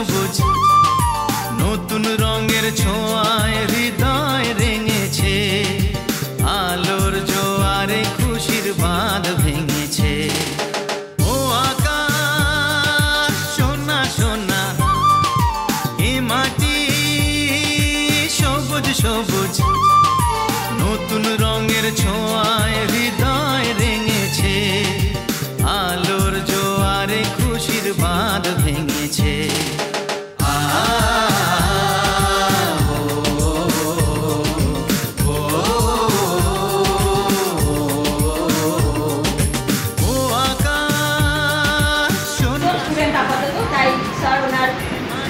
সবুজ নতুন রঙের ছোঁয়ায় হৃদয় রেঙেছে, আলোর জোয়ারে খুশির বাঁধ ভেঙেছে। ও আকাশ সোনা সোনা, এ মাটি সবুজ সবুজ নতুন রঙের ছোঁয়ায় হৃদয় রেঙেছে, আলোর জোয়ারে খুশির বাঁধ ভেঙেছে।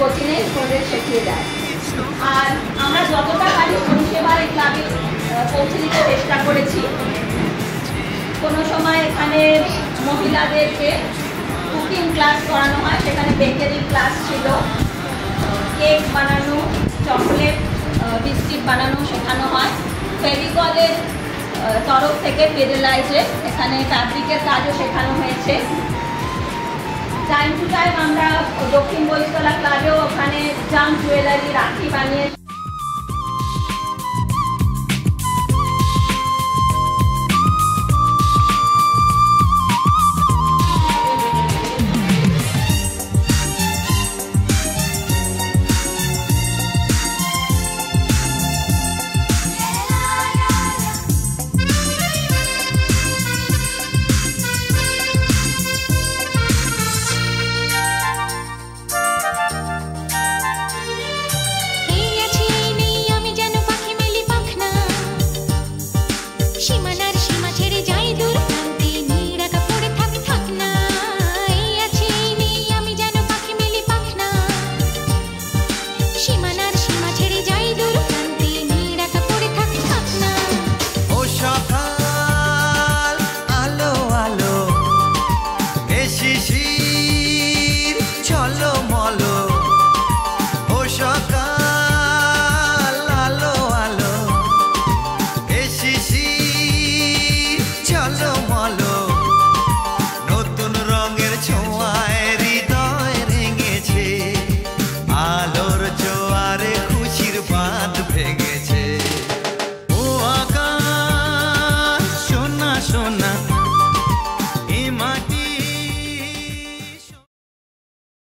কোচিংয়ে স্টুডেন্ট শিখিয়ে দেয়। আর আমরা যতটা পারি পরিষেবা এই ক্লাবে পৌঁছে দিতে চেষ্টা করেছি। কোনো সময় এখানে মহিলাদেরকে কুকিং ক্লাস করানো হয়, সেখানে বেকারি ক্লাস ছিল, কেক বানানো, চকলেট বিস্কিট বানানো শেখানো হয়। ফেভিকলের তরফ থেকে পেডেলাইজে এখানে ফ্যাব্রিকের কাজও শেখানো হয়েছে। টাইম টু টাইম আমরা দক্ষিণ বইতলা ক্লাবেও ওখানে জাম জুয়েলারি রাখি বানিয়ে